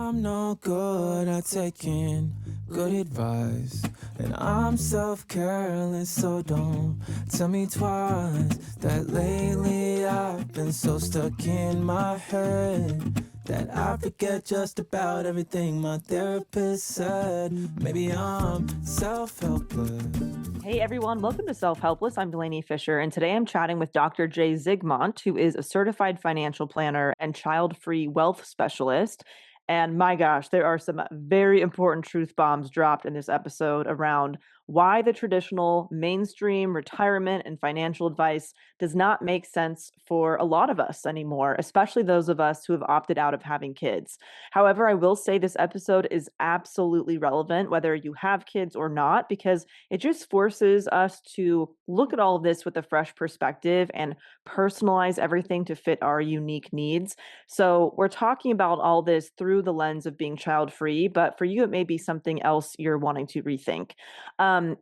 I'm no good at taking good advice, and I'm self-careless, so don't tell me twice that lately I've been so stuck in my head that I forget just about everything my therapist said. Maybe I'm self-helpless. Hey everyone, welcome to Self-Helpless. I'm Delanie Fischer, and today I'm chatting with Dr. Jay Zigmont, who is a certified financial planner and child-free wealth specialist. And my gosh, there are some very important truth bombs dropped in this episode around why the traditional mainstream retirement and financial advice does not make sense for a lot of us anymore, especially those of us who have opted out of having kids. However, I will say this episode is absolutely relevant, whether you have kids or not, because it just forces us to look at all of this with a fresh perspective and personalize everything to fit our unique needs. So, we're talking about all this through the lens of being child free, but for you, it may be something else you're wanting to rethink.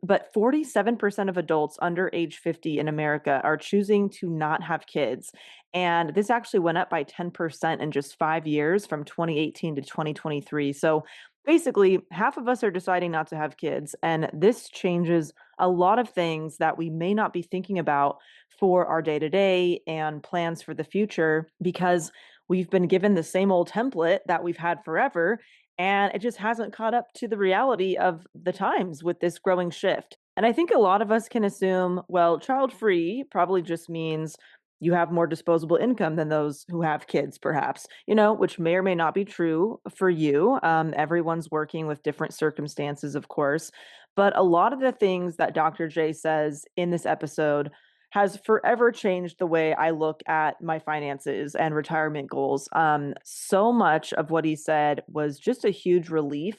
But 47% of adults under age 50 in America are choosing to not have kids. And this actually went up by 10% in just 5 years from 2018 to 2023. So, basically, half of us are deciding not to have kids, and this changes a lot of things that we may not be thinking about for our day to day and plans for the future because we've been given the same old template that we've had forever, and it just hasn't caught up to the reality of the times with this growing shift. And I think a lot of us can assume, well, child free probably just means you have more disposable income than those who have kids, perhaps, which may or may not be true for you. Everyone's working with different circumstances, of course. But a lot of the things that Dr. J says in this episode has forever changed the way I look at my finances and retirement goals. So much of what he said was just a huge relief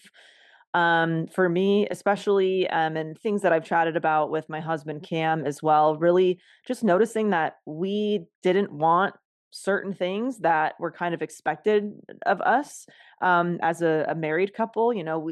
for me, especially, and things that I've chatted about with my husband Cam as well. Really, just noticing that we didn't want certain things that were kind of expected of us as a married couple.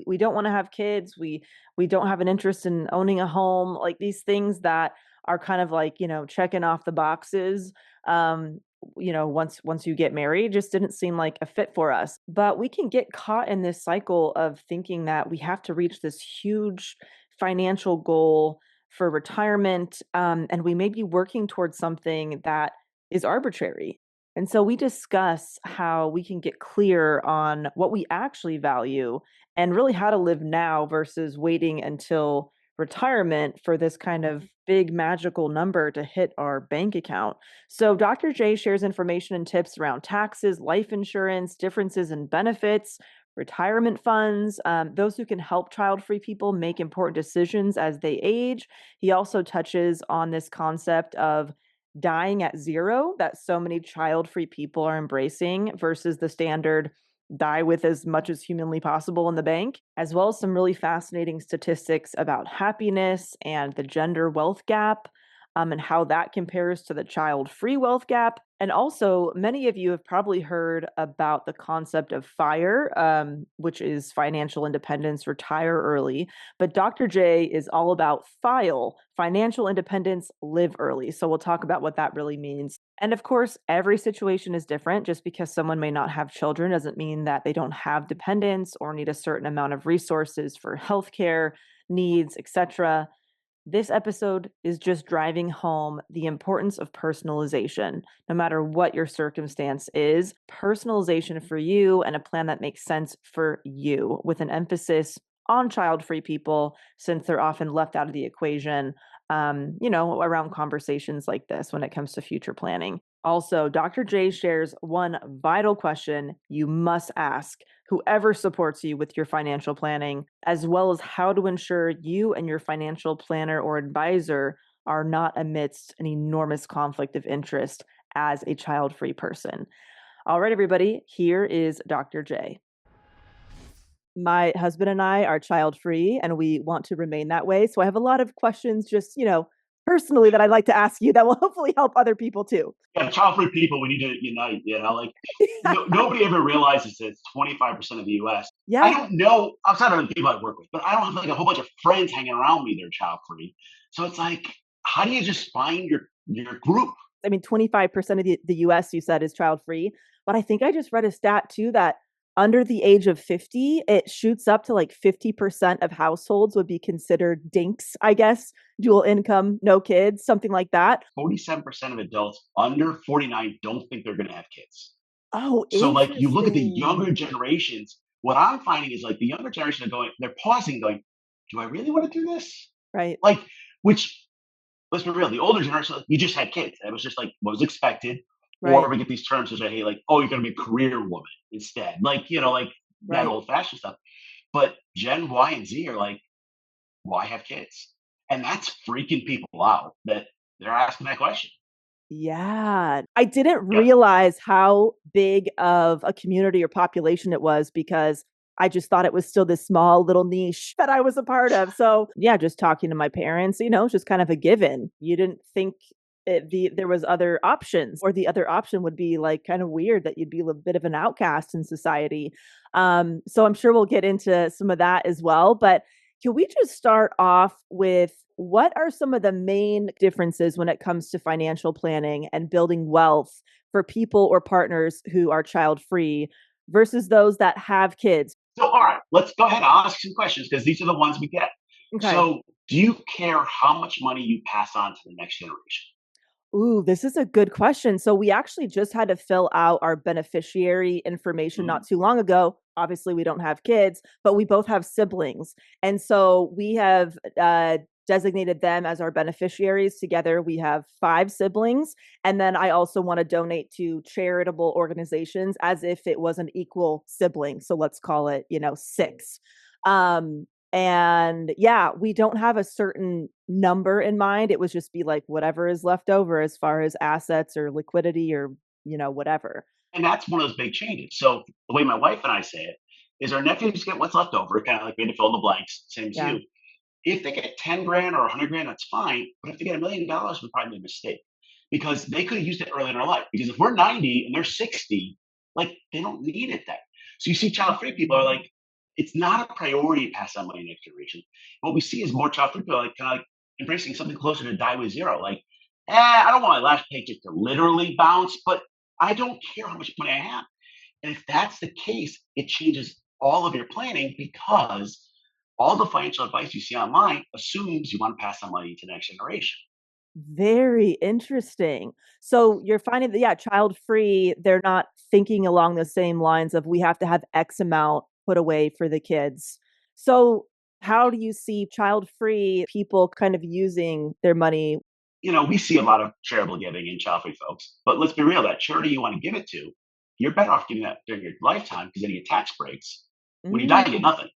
We don't want to have kids. We don't have an interest in owning a home. Like these things that are kind of like checking off the boxes. Once you get married, just didn't seem like a fit for us. But we can get caught in this cycle of thinking that we have to reach this huge financial goal for retirement, and we may be working towards something that is arbitrary. And so we discuss how we can get clear on what we actually value and really how to live now versus waiting until retirement for this kind of big magical number to hit our bank account. So, Dr. J shares information and tips around taxes, life insurance, differences in benefits, retirement funds, those who can help child free people make important decisions as they age. He also touches on this concept of dying at zero that so many child free people are embracing versus the standard die with as much as humanly possible in the bank, as well as some really fascinating statistics about happiness and the gender wealth gap, and how that compares to the child free wealth gap. And also, many of you have probably heard about the concept of FIRE, which is financial independence, retire early. But Dr. J is all about FILE, financial independence, live early. So we'll talk about what that really means. And of course, every situation is different. Just because someone may not have children doesn't mean that they don't have dependents or need a certain amount of resources for healthcare needs, etc. This episode is just driving home the importance of personalization. No matter what your circumstance is, personalization for you and a plan that makes sense for you, with an emphasis on child free people, since they're often left out of the equation, around conversations like this when it comes to future planning. Also, Dr. J shares one vital question you must ask whoever supports you with your financial planning, as well as how to ensure you and your financial planner or advisor are not amidst an enormous conflict of interest as a child free person. All right, everybody, here is Dr. J. My husband and I are child free and we want to remain that way. So I have a lot of questions just, personally that I'd like to ask you that will hopefully help other people too. Yeah, child-free people, we need to unite, like, nobody ever realizes it's 25% of the US. I Yeah. don't know outside of the people I work with, but I don't have, like, a whole bunch of friends hanging around me that are child-free. So it's like, how do you just find your group? I mean, 25% of the US, you said, is child free. But I think I just read a stat too that under the age of 50, it shoots up to like 50% of households would be considered dinks, I guess, dual income, no kids, something like that. 47% of adults under 49 don't think they're going to have kids. Oh, So, like, you look at the interesting. younger generations, what I'm finding is like the younger generation are going, they're pausing, going, do I really want to do this? Right, Like, which, let's be real, the older generation, like, you just had kids. That was just like what was expected. Or right, we get these terms which I hate, like, oh, you're going to be a career woman instead. Like, like that right. old fashioned stuff. But Gen Y and Z are like, why have kids? And that's freaking people out that they're asking that question. Yeah. I didn't Yep. realize how big of a community or population it was because I just thought it was still this small little niche that I was a part of. So, yeah, just talking to my parents, it's just kind of a given. You didn't think there was other options, or the other option would be like kind of weird that you'd be a bit of an outcast in society. So I'm sure we'll get into some of that as well. But can we just start off with what are some of the main differences when it comes to financial planning and building wealth for people or partners who are child free versus those that have kids? So, all right, let's go ahead and ask some questions because these are the ones we get. Okay. So, do you care how much money you pass on to the next generation? Ooh, this is a good question. So we actually just had to fill out our beneficiary information not Mm, too long ago. Obviously, we don't have kids, but we both have siblings. And so we have designated them as our beneficiaries. Together, we have 5 siblings. And then I also want to donate to charitable organizations as if it was an equal sibling. So let's call it, 6. Um, and yeah, we don't have a certain number in mind. It was just be like whatever is left over as far as assets or liquidity or, whatever. and that's one of those big changes. So, the way my wife and I say it is our nephews get what's left over, kind of like we had to fill in the blanks, same as Yeah. you. If they get 10 grand or 100 grand, that's fine. But if they get $1 million, we probably made a mistake because they could have used it early in their life. Because if we're 90 and they're 60, like they don't need it then. So you see, child free people are like, it's not a priority to pass on money to the next generation. What we see is more child free people like kind of like embracing something closer to die with zero. Like, I don't want my last paycheck to literally bounce, but I don't care how much money I have. And if that's the case, it changes all of your planning because all the financial advice you see online assumes you want to pass on money to the next generation. Very interesting. So you're finding that, yeah, child free, they're not thinking along the same lines of we have to have X amount put away for the kids. So how do you see child free people kind of using their money? We see a lot of charitable giving in child free folks, but let's be real, that charity you want to give it to, you're better off giving that during your lifetime because then you get tax breaks. When you die, you get Mm, nothing.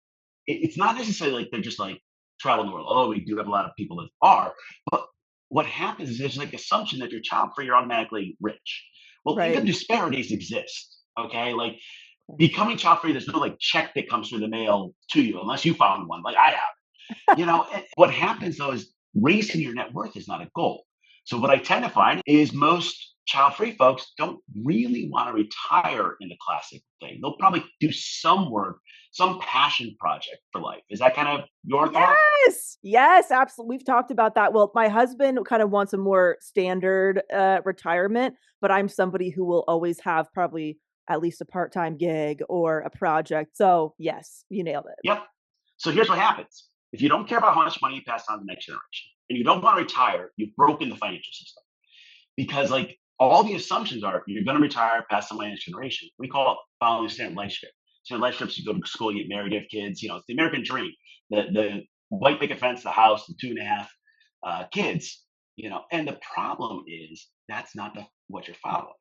It's not necessarily like they're just like traveling the world. Oh, we do have a lot of people that are, but what happens is there's like assumption that you're child free, you're automatically rich. Well, right. income disparities exist. Okay, like Right. becoming child free, there's no like check that comes through the mail to you unless you found one, like I have. And what happens though is raising your net worth is not a goal. So what I tend to find is most child-free folks don't really want to retire in the classic thing. They'll probably do some work, some passion project for life. Is that kind of your thought? Yes. Yes, absolutely. We've talked about that. Well, my husband kind of wants a more standard retirement, but I'm somebody who will always have probably at least a part-time gig or a project. So, yes, you nailed it. Yep. So here's what happens. If you don't care about how much money you pass on to the next generation and you don't want to retire, you've broken the financial system. Because like all the assumptions are you're going to retire, pass on my next generation. We call it following the standard life script. Standard life scripts: you go to school, you get married, you have kids. It's the American dream. The white picket fence, the house, the 2.5 kids. And the problem is that's not what you're following.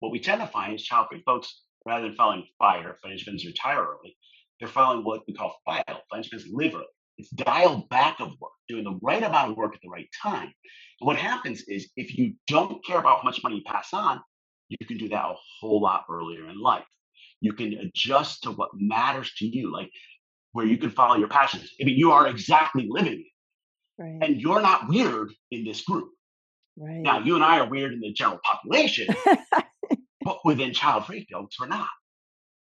What we tend to find is child free folks, rather than following FIRE, financial friends retire early, they're following what we call FILE, financial friends live early. It's dial back of work, doing the right amount of work at the right time. And what happens is if you don't care about how much money you pass on, you can do that a whole lot earlier in life. You can adjust to what matters to you, like where you can follow your passions. I mean, you are exactly living it, Right. and you're not weird in this group. Now, Right. you and I are weird in the general population, but within child free folks, we're not.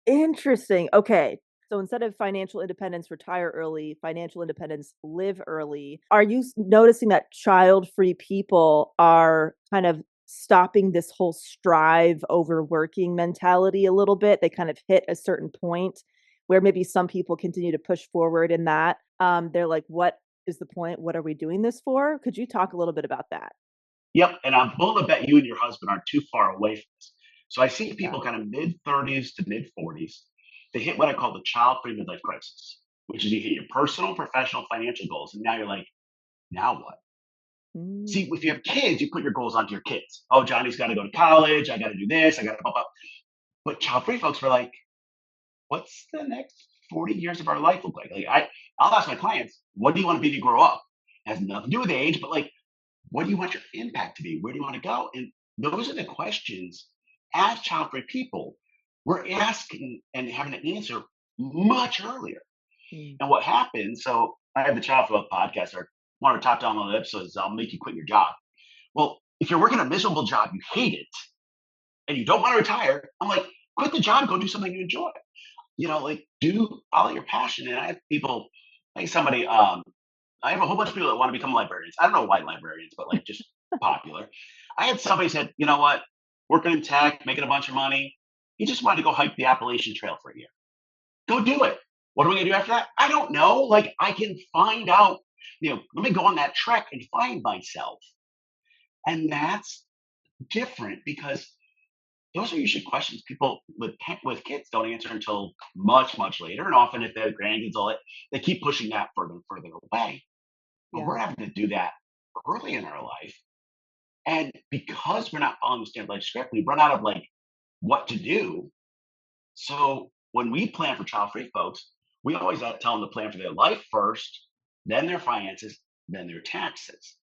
Interesting. Okay. So instead of financial independence, retire early, financial independence, live early. Are you noticing that child free people are kind of stopping this whole strive overworking mentality a little bit. They kind of hit a certain point where maybe some people continue to push forward in that. They're like, what is the point? What are we doing this for? Could you talk a little bit about that? Yep, and I'm willing to bet you and your husband aren't too far away from this. So I see Yeah. people kind of mid-30s to mid-40s. They hit what I call the child-free midlife crisis, which is you hit your personal, professional, financial goals, and now you're like, now what? Mm, See, if you have kids, you put your goals onto your kids. Oh, Johnny's got to go to college. I got to do this. I got to blah, blah. But child-free folks were like, what's the next 40 years of our life look like? I'll ask my clients, what do you want to be when you grow up? It has nothing to do with age, but like, what do you want your impact to be? Where do you want to go? And those are the questions as child-free people we're asking and having an answer much earlier. mm. And what happens, so I have the Child Free podcast, or one of the top downloaded episodes is I'll make you quit your job. Well, if you're working a miserable job, you hate it, and you don't want to retire, I'm like, quit the job, go do something you enjoy. Like do follow your passion. And I have people, like somebody, I have a whole bunch of people that want to become librarians. I don't know why librarians, but like just popular. I had somebody said, you know what, working in tech, making a bunch of money. He just wanted to go hike the Appalachian Trail for a year. Go do it. What are we gonna do after that? I don't know. Like I can find out, let me go on that trek and find myself. And that's different because those are usually questions people with kids don't answer until much, much later. And often if they have grandkids, all that, they keep pushing that further and further away. But Yeah. we're having to do that early in our life. And because we're not following the standard life script, we run out of like what to do. So when we plan for child free folks, we always tell them to plan for their life first, then their finances, then their taxes.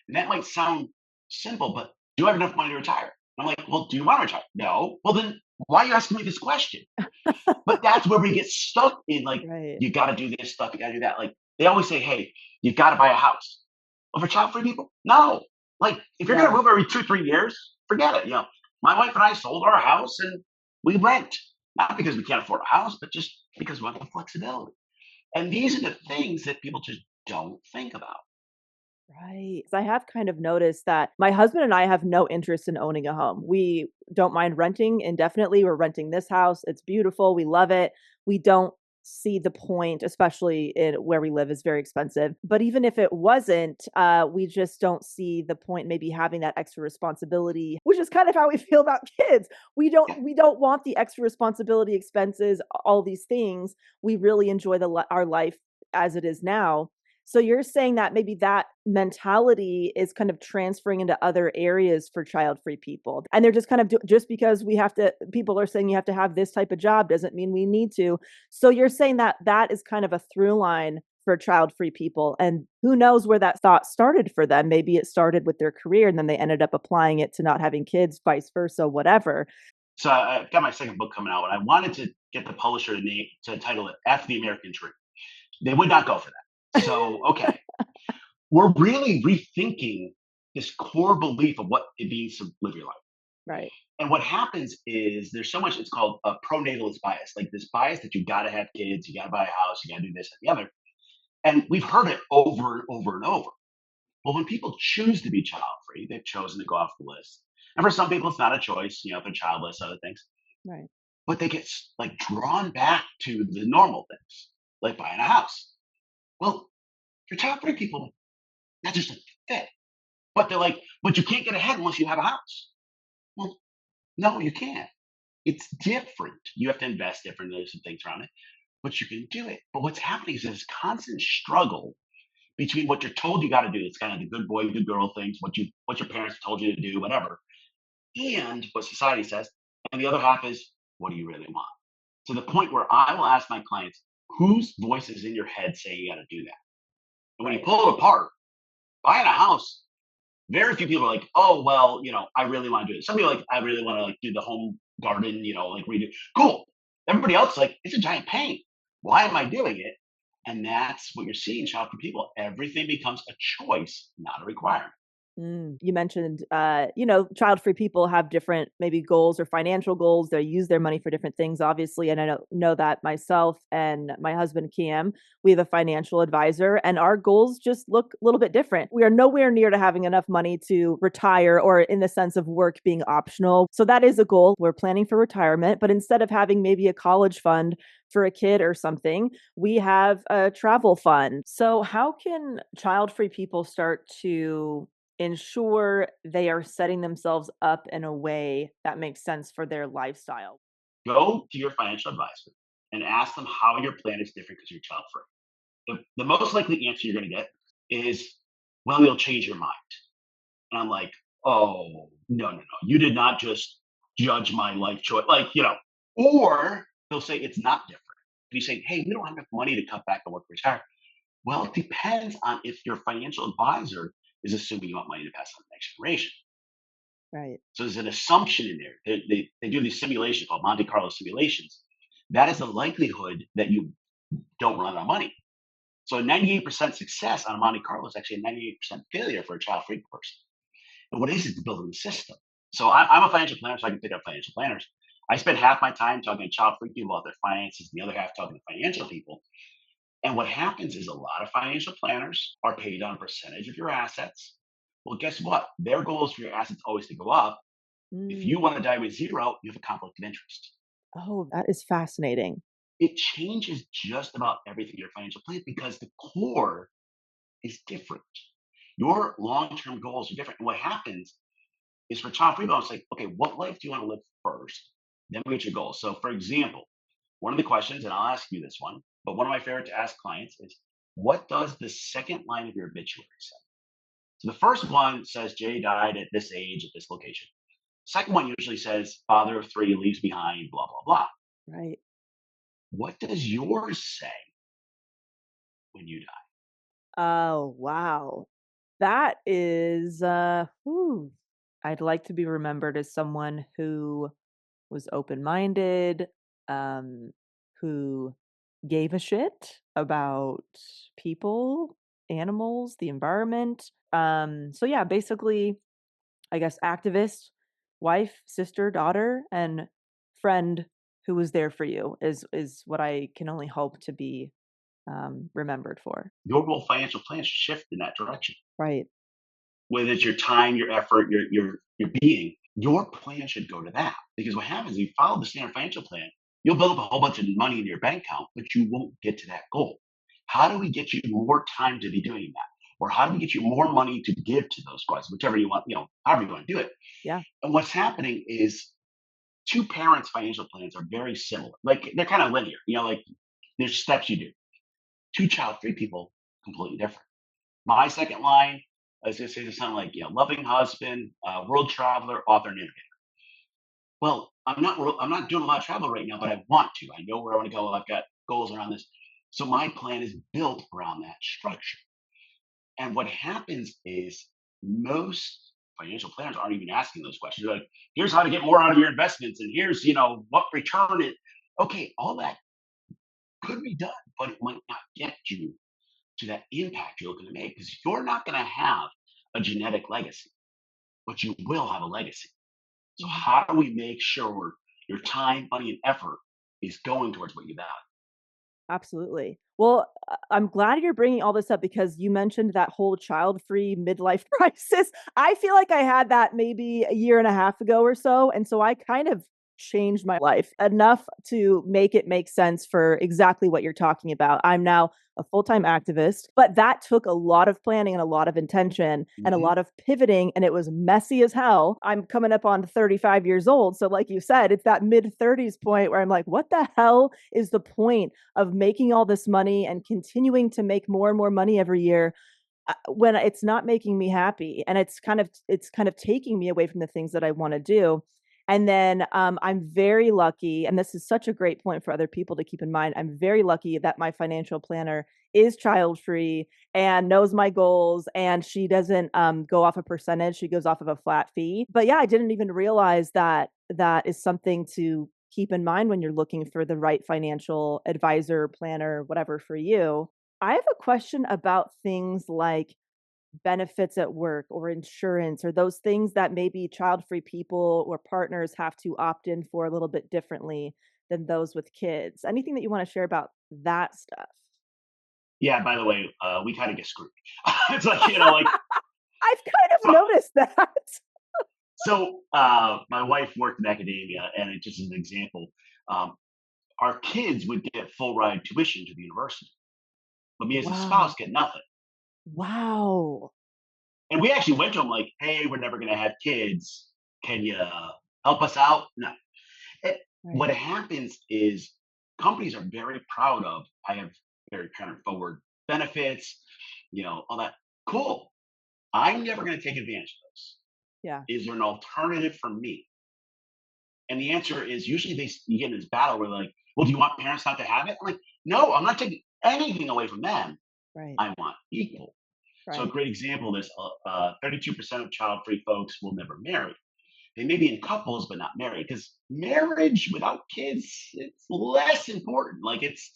And that might sound simple, but do I have enough money to retire? I'm like, well, do you want to retire? No. Well, then why are you asking me this question? But that's where we get stuck in like, Right. you got to do this stuff, you got to do that. Like they always say, hey, you got to buy a house. Well, for child free people, no. Like if you're going Yeah. to move every 2, 3 years, forget it. My wife and I sold our house and we rent, not because we can't afford a house, but just because we want the flexibility. And these are the things that people just don't think about. Right. I have kind of noticed that my husband and I have no interest in owning a home. We don't mind renting indefinitely. We're renting this house. It's beautiful. We love it. We don't see the point, especially in where we live is very expensive. But even if it wasn't, we just don't see the point maybe having that extra responsibility, which is kind of how we feel about kids. Yeah. We don't want the extra responsibility, expenses, all these things. We really enjoy our life as it is now. So you're saying that maybe that mentality is kind of transferring into other areas for child-free people. And they're just kind of just because people are saying you have to have this type of job doesn't mean we need to. So you're saying that that is kind of a through line for child-free people. And who knows where that thought started for them? Maybe it started with their career and then they ended up applying it to not having kids, vice versa, whatever. So I've got my second book coming out, and I wanted to get the publisher to title it "F the American Dream." They would not go for that. So okay, we're really rethinking this core belief of what it means to live your life. Right. And what happens is there's so much, it's called a pronatalist bias, like this bias that you got to have kids, you got to buy a house, you got to do this and the other. And we've heard it over and over and over. Well, when people choose to be child free, they've chosen to go off the list. And for some people, it's not a choice, if they're childless, other things. Right. But they get like drawn back to the normal things, like buying a house. Well, for child free people, that just doesn't fit. But they're like, but you can't get ahead unless you have a house. Well, no, you can't. It's different. You have to invest differently. There's some things around it, but you can do it. But what's happening is this constant struggle between what you're told you got to do. It's kind of the good boy, good girl things, what your parents told you to do, whatever, and what society says. And the other half is what do you really want? To the point where I will ask my clients, whose voice is in your head saying you got to do that? And when you Right. pull it apart, buying a house, very few people are like, oh well, I really want to do it. Some people are like, I really want to like do the home garden, like redo. Cool. Everybody else is like, it's a giant pain. Why am I doing it? And that's what you're seeing, child for people. Everything becomes a choice, not a requirement. You mentioned, child-free people have different maybe goals or financial goals. They use their money for different things, obviously. And I know that myself and my husband, Cam, we have a financial advisor, and our goals just look a little bit different. We are nowhere near to having enough money to retire or in the sense of work being optional. So that is a goal. We're planning for retirement, but instead of having maybe a college fund for a kid or something, we have a travel fund. So how can child-free people start to ensure they are setting themselves up in a way that makes sense for their lifestyle? Go to your financial advisor and ask them how your plan is different because you're child free. The most likely answer you're going to get is, well, you'll change your mind. And I'm like, oh, no, no, no. You did not just judge my life choice. Like, or they'll say it's not different. If you say, hey, we don't have enough money to cut back and work retire. Well, it depends on if your financial advisor is assuming you want money to pass on to the next generation. Right. So there's an assumption in there. They do these simulations called Monte Carlo simulations. That is the likelihood that you don't run out of money. So a 98% success on a Monte Carlo is actually a 98% failure for a child free person. And what it is building the system. So I'm a financial planner, so I can pick up financial planners. I spend half my time talking to child free people about their finances, and the other half talking to financial people. And what happens is a lot of financial planners are paid on a percentage of your assets. Well, guess what? Their goal is for your assets always to go up. If Mm. you want to die with zero, you have a conflict of interest. Oh, that is fascinating. It changes just about everything in your financial plan because the core is different. Your long term goals are different. And what happens is for child free it's like, okay, what life do you want to live first? Then we get your goals. So, for example, one of the questions, and I'll ask you this one, but one of my favorite to ask clients is, what does the second line of your obituary say? So the first one says Jay died at this age, at this location. Second one usually says father of three leaves behind, blah, blah, blah. Right. What does yours say when you die? Oh, wow. That is, I'd like to be remembered as someone who was open-minded, um, who gave a shit about people, animals, the environment. So yeah, basically, I guess activist, wife, sister, daughter, and friend who was there for you is what I can only hope to be remembered for. Your whole financial plan should shift in that direction. Right. Whether it's your time, your effort, your being, your plan should go to that. Because what happens, if you follow the standard financial plan, you'll build up a whole bunch of money in your bank account, but you won't get to that goal. How do we get you more time to be doing that? Or how do we get you more money to give to those causes, whichever you want, however you want to do it? Yeah. And what's happening is two parents' financial plans are very similar. Like they're kind of linear, like there's steps you do. Two child free people, completely different. My second line, I was going to say to something like, loving husband, world traveler, author, and innovator. Well, I'm not doing a lot of travel right now, but I want to. I know where I want to go. I've got goals around this. So my plan is built around that structure. And what happens is most financial planners aren't even asking those questions. They're like, here's how to get more out of your investments, and here's what return it. Okay, all that could be done, but it might not get you to that impact you're looking to make because you're not going to have a genetic legacy, but you will have a legacy. So, Mhm. how do we make sure your time, money, and effort is going towards what you value? Absolutely. Well, I'm glad you're bringing all this up because you mentioned that whole child-free midlife crisis. I feel like I had that maybe a year and a half ago or so, and so I kind of changed my life enough to make it make sense for exactly what you're talking about. I'm now a full-time activist, but that took a lot of planning and a lot of intention and a Mhm. lot of pivoting, and it was messy as hell. I'm coming up on 35 years old, so like you said, it's that mid-30s point where I'm like, what the hell is the point of making all this money and continuing to make more and more money every year when it's not making me happy, and it's kind of taking me away from the things that I want to do. And then I'm very lucky, and this is such a great point for other people to keep in mind. I'm very lucky that my financial planner is child free and knows my goals, and she doesn't go off a percentage; she goes off of a flat fee. But yeah, I didn't even realize that that is something to keep in mind when you're looking for the right financial advisor, planner, whatever for you. I have a question about things like benefits at work or insurance or those things that maybe child-free people or partners have to opt in for a little bit differently than those with kids? Anything that you wanna share about that stuff? Yeah, by the way, we kind of get screwed. It's like, you know, like, I've kind of so, noticed that. my wife worked in academia, and it just as an example, um, our kids would get full ride tuition to the university, but me as a Wow. spouse get nothing. Wow. And we actually went to them like, "Hey, we're never going to have kids. Can you help us out?" No. It, what Right. happens is companies are very proud of. I have very parent forward benefits, all that. Cool. I'm never going to take advantage of those. Yeah. Is there an alternative for me? And the answer is usually you get in this battle where like, well, do you want parents not to have it? I'm like, no, I'm not taking anything away from them. Right. I want equal. So a Right. great example is 32% of child-free folks will never marry. They may be in couples, but not married because marriage without kids, it's less important. Like it's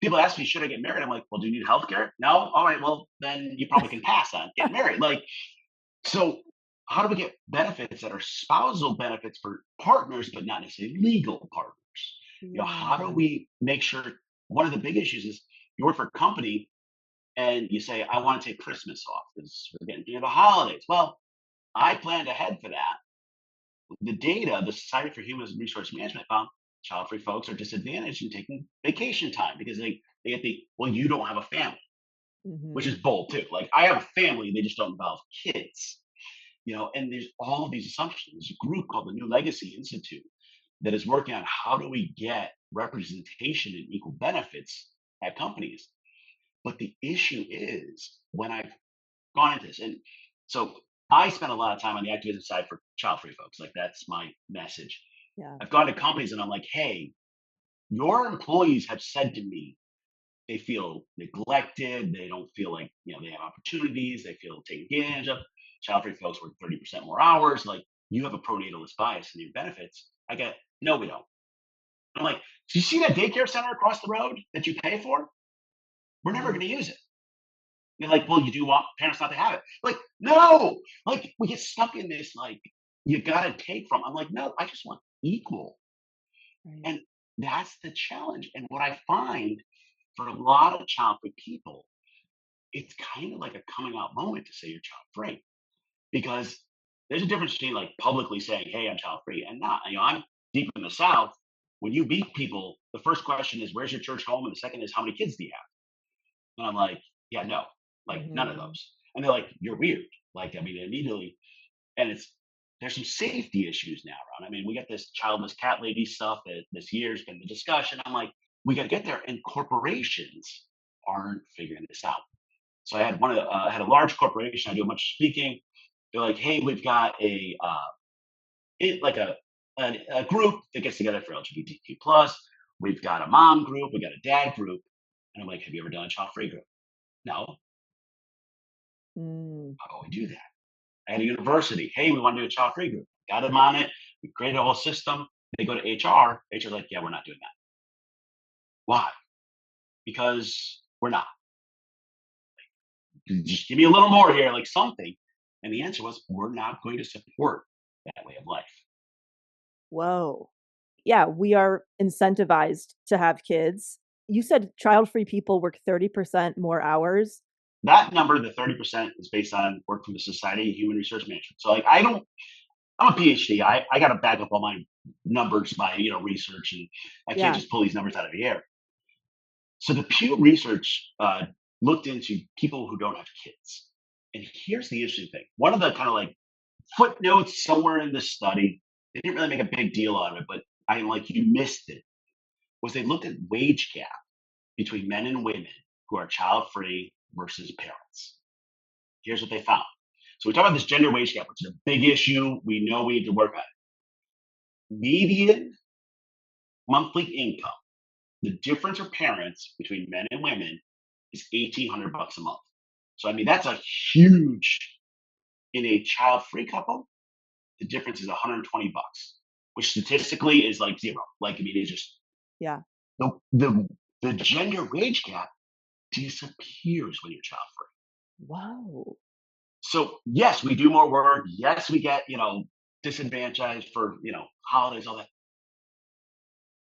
people ask me, should I get married? I'm like, well, do you need health care? No? All right, well, then you probably can pass on getting married. Like, so how do we get benefits that are spousal benefits for partners, but not necessarily legal partners? How do Yeah. we make sure one of the big issues is you work for a company and you say, I want to take Christmas off because we're getting near the holidays. Well, I planned ahead for that. The data, the Society for Human Resource Management found child-free folks are disadvantaged in taking vacation time because they get well, you don't have a family, which Mhm. is bold too. Like I have a family, they just don't involve kids. And there's all of these assumptions. There's a group called the New Legacy Institute that is working on how do we get representation and equal benefits at companies. But the issue is when I've gone into this, and so I spend a lot of time on the activism side for child-free folks. Like that's my message. Yeah. I've gone to companies and I'm like, hey, your employees have said to me they feel neglected. They don't feel like they have opportunities. They feel taken advantage of. Child-free folks work 30% more hours. Like you have a pronatalist bias in your benefits. I get no, we don't. I'm like, do you see that daycare center across the road that you pay for? We're never going Right. to use it. You're like, well, you do want parents not to have it. Like, no, like we get stuck in this, like, you got to take from. I'm like, no, I just want equal. Right. And that's the challenge. And what I find for a lot of child free people, it's kind of like a coming out moment to say you're child free because there's a difference between like publicly saying, hey, I'm child free and not. I'm deep in the South. When you meet people, the first question is, where's your church home? And the second is, how many kids do you have? And I'm like, yeah, no, like none of Mhm. those. And they're like, you're weird. Like, I mean, immediately, and there's some safety issues now around. I mean, we got this childless cat lady stuff that this year's been the discussion. I'm like, we got to get there, and corporations aren't figuring this out. So I had a large corporation. I do a bunch of speaking. They're like, hey, we've got like a group that gets together for LGBTQ plus. We've got a mom group. We got a dad group. And I'm like, have you ever done a child free group? No. Mm. How do we do that? At a university, hey, we want to do a child free group. Got them on it. We created a whole system. They go to HR. HR's like, yeah, we're not doing that. Why? Because we're not. Just give me a little more here, like something. And the answer was, we're not going to support that way of life. Whoa. Yeah, we are incentivized to have kids. You said child-free people work 30% more hours? That number, the 30%, is based on work from the Society of Human Resource Management. So, like, I'm a PhD. I got to back up all my numbers by research, and I can't Yeah. just pull these numbers out of the air. So the Pew Research looked into people who don't have kids. And here's the interesting thing. One of the kind of like footnotes somewhere in this study, they didn't really make a big deal out of it, but I'm like, you missed it, was they looked at wage gap between men and women who are child free versus parents. Here's what they found. So we talk about this gender wage gap, which is a big issue. We know we need to work on it. Median monthly income, the difference for parents between men and women is $1,800 a month. So I mean that's a huge in a child-free couple. The difference is $120, which statistically is like zero. Like I mean, it's just Yeah. the the the gender wage gap disappears when you're child-free. Whoa. So yes, we do more work. Yes, we get, disadvantaged for, holidays, all that,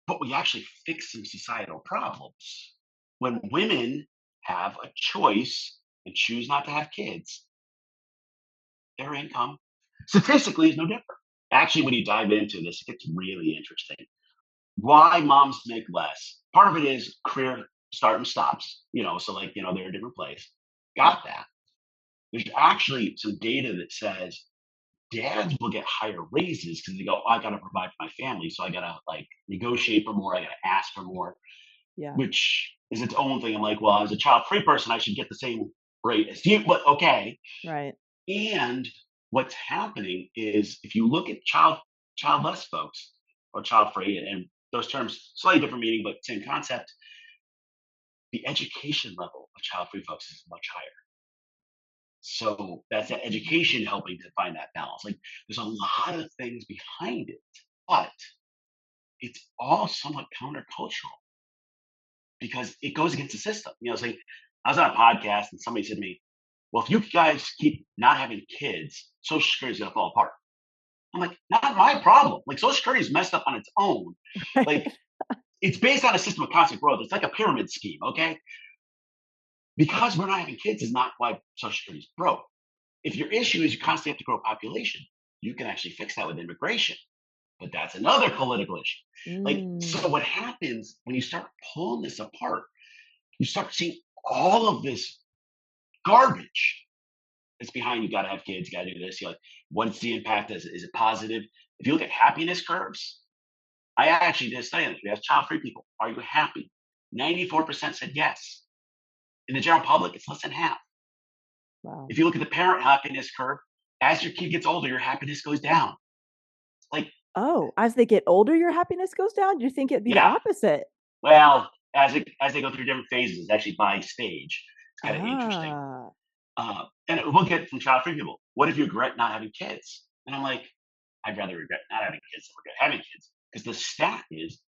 but we actually fix some societal problems. When women have a choice and choose not to have kids, their income statistically is no different. Actually, when you dive into this, it gets really interesting. Why moms make less? Part of it is career start and stops, so like, they're a different place. Got that. There's actually some data that says dads will get higher raises because they go, "Oh, I got to provide for my family. So I got to like negotiate for more. I got to ask for more," Yeah. which is its own thing. I'm like, well, as a child free person, I should get the same rate as you, but okay. Right. And what's happening is if you look at childless folks or child free, and those terms slightly different meaning, but same concept, the education level of child free folks is much higher. So that's that education helping to find that balance. Like there's a lot of things behind it, but it's all somewhat countercultural because it goes against the system. It's like I was on a podcast and somebody said to me, "Well, if you guys keep not having kids, Social Security is gonna fall apart." I'm like, not my problem. Like Social Security is messed up on its own. Right. Like it's based on a system of constant growth. It's like a pyramid scheme, okay? Because we're not having kids is not why Social Security is broke. If your issue is you constantly have to grow population, you can actually fix that with immigration. But that's another political issue. Like, Mm. so what happens when you start pulling this apart, you start seeing all of this garbage that's behind you gotta have kids, you gotta do this. You're like, what's the impact? Is it positive? If you look at happiness curves, I actually did a study on this. We asked child free people, are you happy? 94% said yes. In the general public, it's less than half. Wow. If you look at the parent happiness curve, as your kid gets older, your happiness goes down. Like, Oh, as they get older, your happiness goes down? You think it'd be the yeah, opposite? well, as they go through different phases, actually by stage, it's kind of interesting. Ah. And we'll get from child free people. What if you regret not having kids? And I'm like, I'd rather regret not having kids than regret having kids because the stat is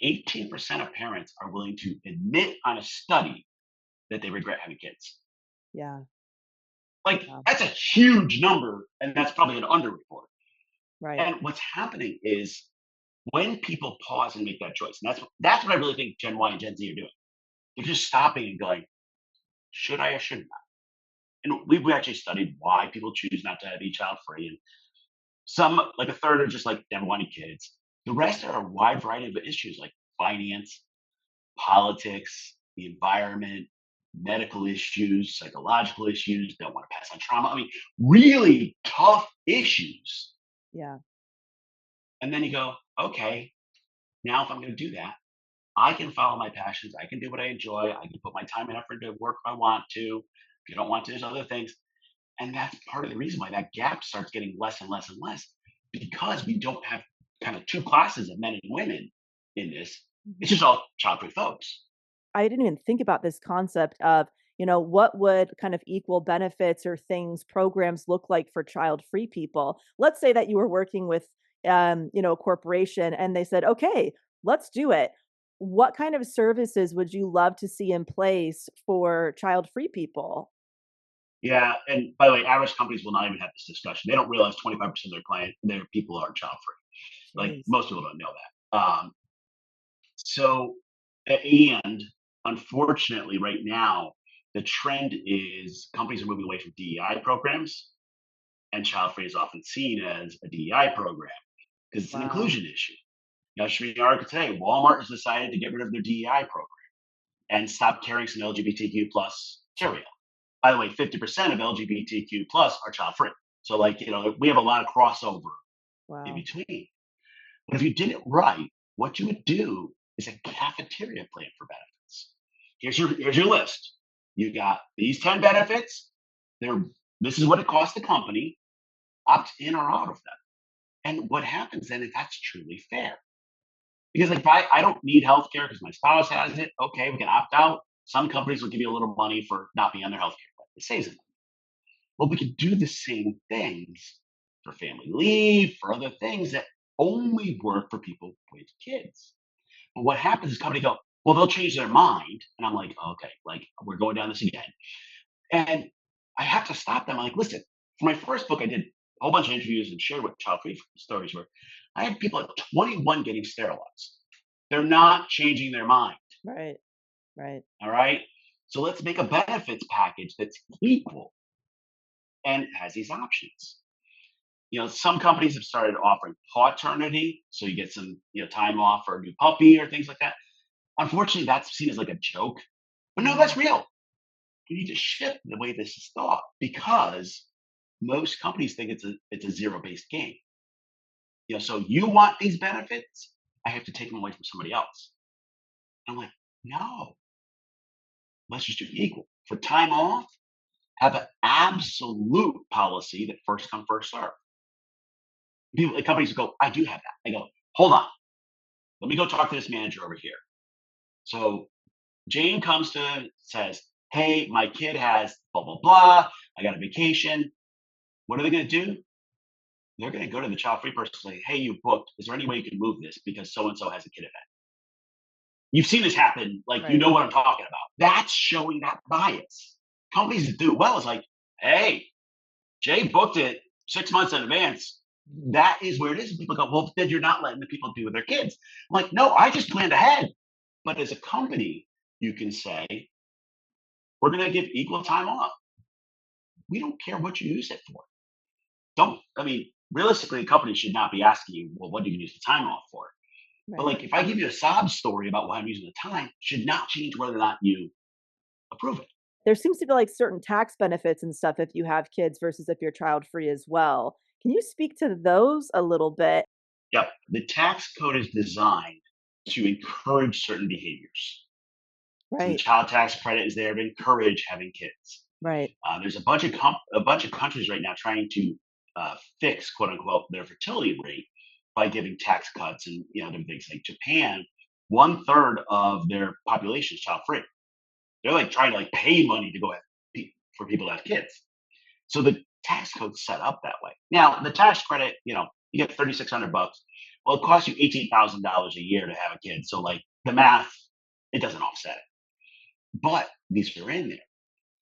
18% of parents are willing to admit on a study that they regret having kids. Yeah. Like Yeah. that's a huge number, and that's probably an underreport. Right. And what's happening is when people pause and make that choice, and that's what I really think Gen Y and Gen Z are doing. They're just stopping and going, should I or shouldn't I? And we've actually studied why people choose not to have each child free. And some, like a third, are just like them wanting kids. The rest are a wide variety of issues like finance, politics, the environment, medical issues, psychological issues, don't want to pass on trauma. I mean, really tough issues. Yeah. And then you go, okay, now if I'm going to do that, I can follow my passions. I can do what I enjoy. I can put my time and effort into work if I want to. If you don't want to, there's other things. And that's part of the reason why that gap starts getting less and less and less because we don't have kind of two classes of men and women in this. It's Mhm. just all child free folks. I didn't even think about this concept of, what would kind of equal benefits or things, programs look like for child-free people. Let's say that you were working with, a corporation and they said, okay, let's do it. What kind of services would you love to see in place for child-free people? Yeah. And by the way, average companies will not even have this discussion. They don't realize 25% of their people are child free. Like Jeez. most people don't know that. So, and unfortunately, right now, the trend is companies are moving away from DEI programs, and child free is often seen as a DEI program because it's an Wow. inclusion issue. Now, just reading an article today, Walmart has decided to get rid of their DEI program and stop carrying some LGBTQ plus cereal. By the way, 50% of LGBTQ plus are child free. So, like, we have a lot of crossover in Wow. between. But if you did it right, what you would do is a cafeteria plan for benefits. Here's your list. You got these 10 benefits. They're this is what it costs the company. Opt in or out of them. And what happens then if that's truly fair? Because like if I don't need healthcare because my spouse has it, okay, we can opt out. Some companies will give you a little money for not being on their healthcare plan. It saves them. Well, we could do the same things for family leave, for other things that only work for people with kids. But what happens is companies go, well, they'll change their mind. And I'm like, okay, like we're going down this again. And I have to stop them. I'm like, listen, For my first book, I did a whole bunch of interviews and shared what child-free stories were. I had people at 21 getting sterilized. They're not changing their mind. Right. Right. All right. So let's make a benefits package that's equal and has these options. Some companies have started offering paternity, so you get some, time off for a new puppy or things like that. Unfortunately, that's seen as like a joke, but no, Mhm. that's real. You need to shift the way this is thought because most companies think it's a zero-based game. So you want these benefits, I have to take them away from somebody else. I'm like, no, let's just do equal. For time off, have an absolute policy that first come, first serve. People, the companies go, I do have that. I go, hold on, let me go talk to this manager over here. So Jane comes to says, hey, my kid has blah blah blah. I got a vacation. What are they going to do? They're going to go to the child free person and say, hey, you booked. Is there any way you can move this because so and so has a kid event? You've seen this happen. Like, you Right. know what I'm talking about. That's showing that bias. Companies that do it well is like, hey, Jay booked it 6 months in advance. That is where it is. And people go, well, then you're not letting the people be with their kids. I'm like, no, I just planned ahead. But as a company, you can say, we're going to give equal time off. We don't care what you use it for. Realistically, a company should not be asking you, well, what do you use the time off for? But Right. like, if I give you a sob story about why I'm using the time, should not change whether or not you approve it. There seems to be like certain tax benefits and stuff if you have kids versus if you're child free as well. Can you speak to those a little bit? Yep. The tax code is designed to encourage certain behaviors. So the Right. child tax credit is there to encourage having kids. Right. There's a bunch of countries right now trying to fix quote unquote their fertility rate by giving tax cuts and different things. Like Japan, 1/3 of their population is child free. They're like trying to like pay money to go for people to have kids. So the tax code's set up that way. Now the tax credit, you get $3,600. Well, it costs you $18,000 a year to have a kid. So like the math, it doesn't offset it. But these are in there.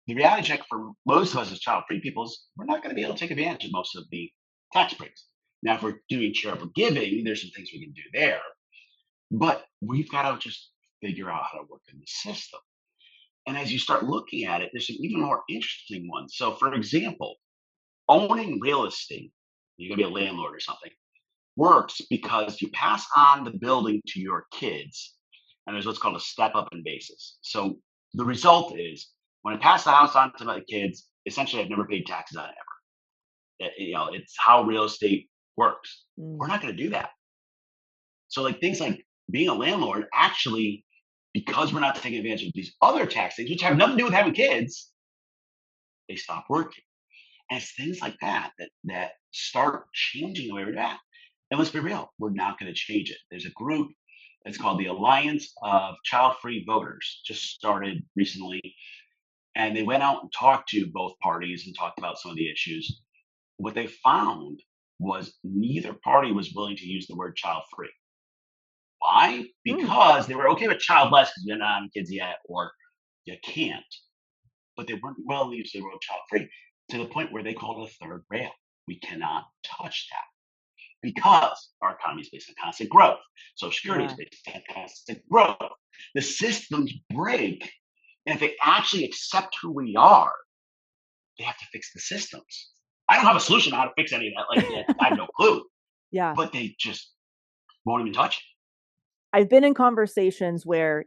The reality check for most of us as child-free people is we're not going to be able to take advantage of most of the tax breaks. Now, if we're doing charitable giving, there's some things we can do there, but we've got to just figure out how to work in the system. And as you start looking at it, there's some even more interesting ones. So, for example, owning real estate, you're going to be a landlord or something, works because you pass on the building to your kids, and there's what's called a step up in basis. So the result is when I pass the house on to my kids, essentially I've never paid taxes on it ever. It's how real estate works. We're Mm. not going to do that. So like things like being a landlord, actually, because we're not taking advantage of these other tax things, which have nothing to do with having kids, they stop working. And it's things like that start changing the way we're at. And let's be real, we're not going to change it. There's a group that's called the Alliance of Child Free Voters, just started recently. And they went out and talked to both parties and talked about some of the issues. What they found was neither party was willing to use the word child free. Why? Mm. Because they were okay with childless because you're not having kids yet, or you can't. But they weren't willing to use the word child free to the point where they called it a third rail. We cannot touch that because our economy is based on constant growth. Social Security is Yeah. based on constant growth. The systems break. And if they actually accept who we are, they have to fix the systems. I don't have a solution on how to fix any of that. Like, yeah, I have no clue, Yeah. but they just won't even touch it. I've been in conversations where,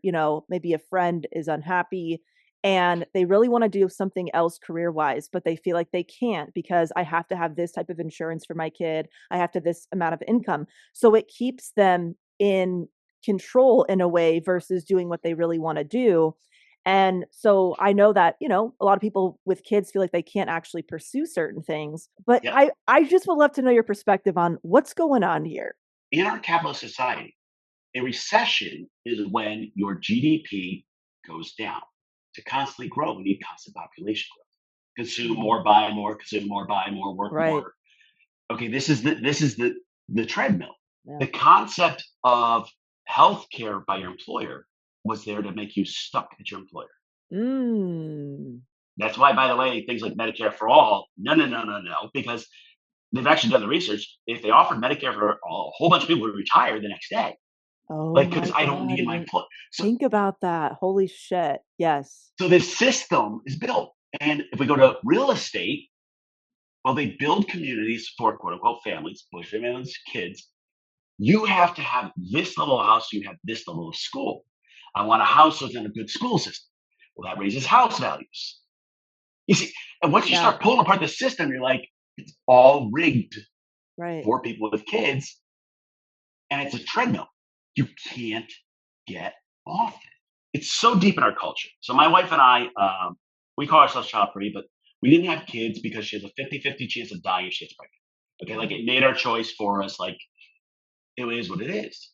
maybe a friend is unhappy and they really want to do something else career wise, but they feel like they can't because I have to have this type of insurance for my kid. I have to this amount of income. So it keeps them in control in a way versus doing what they really want to do. And so I know that, a lot of people with kids feel like they can't actually pursue certain things. But Yeah. I just would love to know your perspective on what's going on here. In our capitalist society, a recession is when your GDP goes down. To constantly grow, we need constant population growth. Consume Mm. more, buy more, consume more, buy more, work Right. more. Okay, this is the treadmill. Yeah. The concept of healthcare by your employer was there to make you stuck at your employer. Mm. That's why, by the way, things like Medicare for all, no, no, no, no, no, because they've actually done the research. If they offered Medicare for all, a whole bunch of people would retire the next day. Oh Like, because my I don't God, I need my didn't employer. So, think about that. Holy shit. Yes. so this system is built. And if we go to real estate, well, they build communities for quote unquote families, bush families, kids. You have to have this level of house, you have this level of school. I want a house within a good school system. Well, that raises house values. You see, and once you Yeah. start pulling apart the system, you're like, it's all rigged Right. for people with kids, and it's a treadmill. You can't get off it. It's so deep in our culture. So my wife and I, we call ourselves child free, but we didn't have kids because she has a 50-50 chance of dying if she gets pregnant. Okay, like it made our choice for us. Like it is what it is.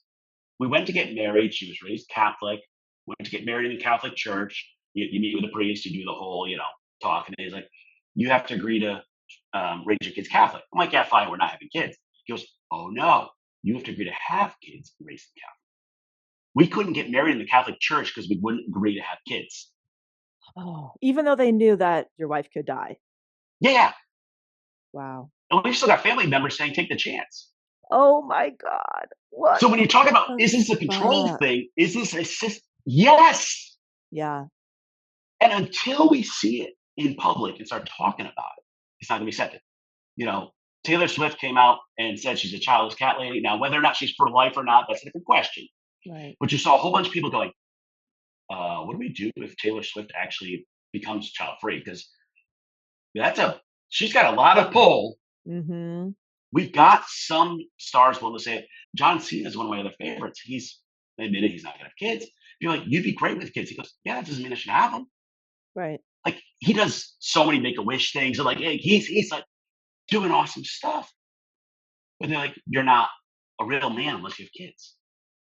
We went to get married. She was raised Catholic. Went to get married in the Catholic church. You meet with a priest. You do the whole, talk. And he's like, you have to agree to raise your kids Catholic. I'm like, yeah, fine. We're not having kids. He goes, oh no, you have to agree to have kids and raise them Catholic. We couldn't get married in the Catholic church because we wouldn't agree to have kids. Oh, even though they knew that your wife could die. Yeah, yeah. Wow. And we still got family members saying, take the chance. Oh my God. What So when you talk about, the is this a control fuck? thing? Is this a system? Yes. Yeah. And until we see it in public and start talking about it, it's not going to be accepted. You know, Taylor Swift came out and said she's a childless cat lady. Now, whether or not she's pro life or not, that's a different question. Right. But you saw a whole bunch of people going, what do we do if Taylor Swift actually becomes child free? Because she's got a lot of pull. Mm-hmm. We've got some stars willing to say it. John Cena is one of my other favorites. He's admitted he's not going to have kids. You're like, you'd be great with kids. He goes, yeah, that doesn't mean I should have them. Right. Like he does so many make a wish things. And like, hey, he's like doing awesome stuff. But they're like, you're not a real man unless you have kids.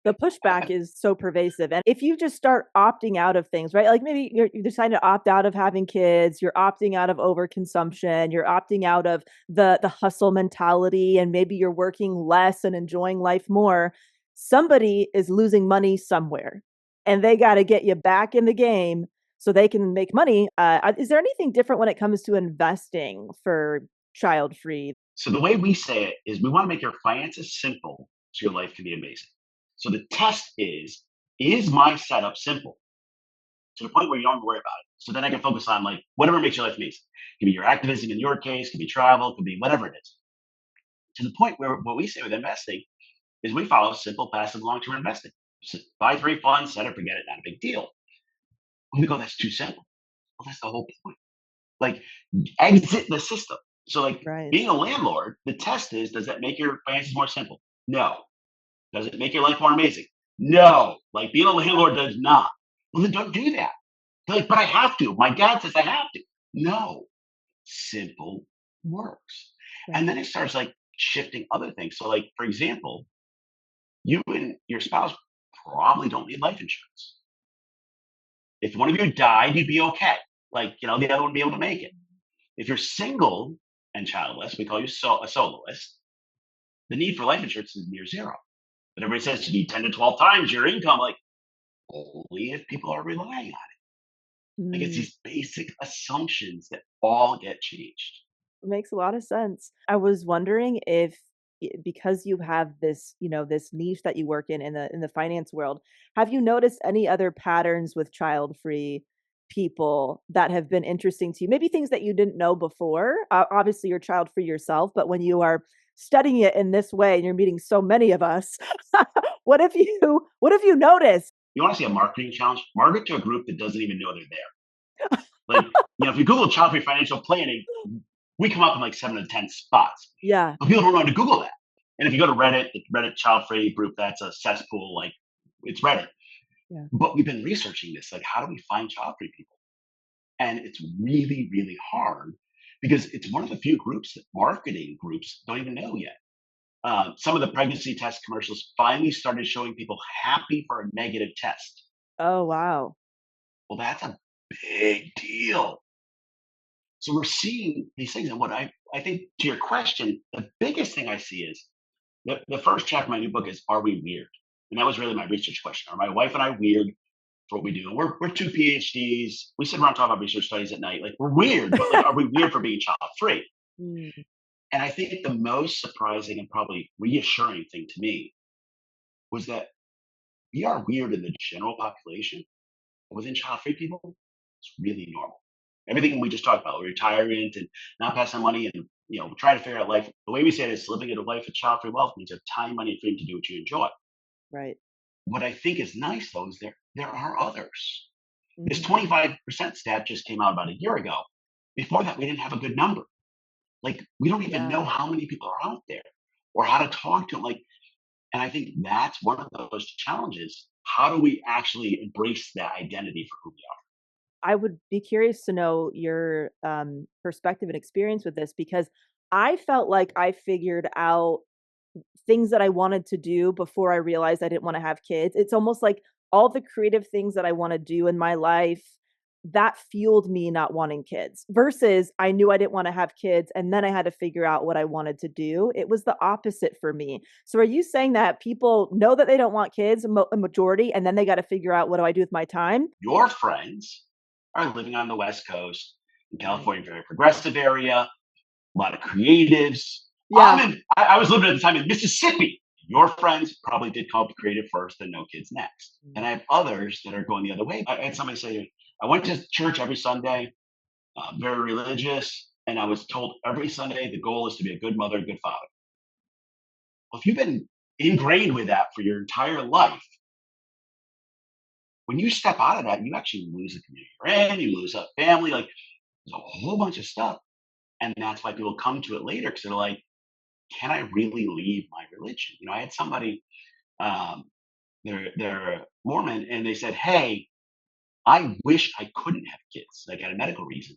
The pushback is so pervasive. And if you just start opting out of things, right? Like maybe you're deciding to opt out of having kids, you're opting out of overconsumption, you're opting out of the hustle mentality, and maybe you're working less and enjoying life more. Somebody is losing money somewhere, and they got to get you back in the game so they can make money. Is there anything different when it comes to investing for child free? So the way we say it is we want to make your finances simple so your life can be amazing. So the test is my setup simple to the point where you don't have to worry about it? So then I can focus on like whatever makes your life amazing. It can be your activism in your case, it can be travel, it could be whatever it is. To the point where what we say with investing is we follow simple, passive, long-term investing. Just buy 3 funds, set it, forget it, not a big deal. We go, that's too simple. Well, that's the whole point. Like exit the system. So like Right. being a landlord, the test is, does that make your finances more simple? No. Does it make your life more amazing? No. Like being a landlord does not. Well, then don't do that. They're like, but I have to. My dad says I have to. No. Simple works. Right. And then it starts like shifting other things. So, like, for example, you and your spouse probably don't need life insurance. If one of you died, you'd be okay. Like, the other one would be able to make it. If you're single and childless, we call you a soloist, the need for life insurance is near zero. But everybody says you need 10 to 12 times your income. Like, only if people are relying on it. Like, it's Mm. these basic assumptions that all get changed. Makes a lot of sense. I was wondering if because you have this, this niche that you work in the finance world, have you noticed any other patterns with child-free people that have been interesting to you? Maybe things that you didn't know before. Obviously, you're child-free yourself, but when you are studying it in this way and you're meeting so many of us, what have you noticed? You want to see a marketing challenge? Market to a group that doesn't even know they're there. Like, if you Google child free financial planning, we come up in like 7 to 10 spots. Yeah. But people don't know how to Google that. And if you go to Reddit, the Reddit child free group, that's a cesspool. Like, it's Reddit. Yeah. But we've been researching this. Like, how do we find child free people? And it's really, really hard because it's one of the few groups that marketing groups don't even know yet. Some of the pregnancy test commercials finally started showing people happy for a negative test. Oh, wow. Well, that's a big deal. So we're seeing these things. And what I think to your question, the biggest thing I see is the first chapter of my new book is, are we weird? And that was really my research question. Are my wife and I weird? for what we do. And we're two PhDs. We sit around talking about research studies at night. Like we're weird, but like, are we weird for being child free? Mm, And I think the most surprising and probably reassuring thing to me was that we are weird in the general population. But within child free people, it's really normal. Everything we just talked about, retirement and not passing money and trying to figure out life. The way we say it is living a life of child free wealth means you have time, money, and freedom to do what you enjoy. right. What I think is nice though is there are others. This Mhm. 25% stat just came out about a year ago. Before that, we didn't have a good number. Like we don't even Yeah. know how many people are out there or how to talk to them. Like, and I think that's one of those challenges. How do we actually embrace that identity for who we are? I would be curious to know your perspective and experience with this because I felt like I figured out things that I wanted to do before I realized I didn't wanna have kids. It's almost like all the creative things that I wanna do in my life, that fueled me not wanting kids, versus I knew I didn't wanna have kids, and then I had to figure out what I wanted to do. It was the opposite for me. So are you saying that people know that they don't want kids, a majority, and then they gotta figure out, "What do I do with my time?" Your friends are living on the West Coast in Right. California, very progressive area, a lot of creatives. Yeah. I was living at the time in Mississippi. Your friends probably did come up creative first and no kids next. And Mm. I have others that are going the other way. I had somebody say, I went to church every Sunday, very religious, and I was told every Sunday the goal is to be a good mother, a good father. Well, if you've been ingrained with that for your entire life, when you step out of that, you actually lose the community you're in, you lose a family, like there's a whole bunch of stuff. And that's why people come to it later because they're like, can I really leave my religion? I had somebody, um, they're Mormon, and they said, hey, I wish I couldn't have kids, like had a medical reason,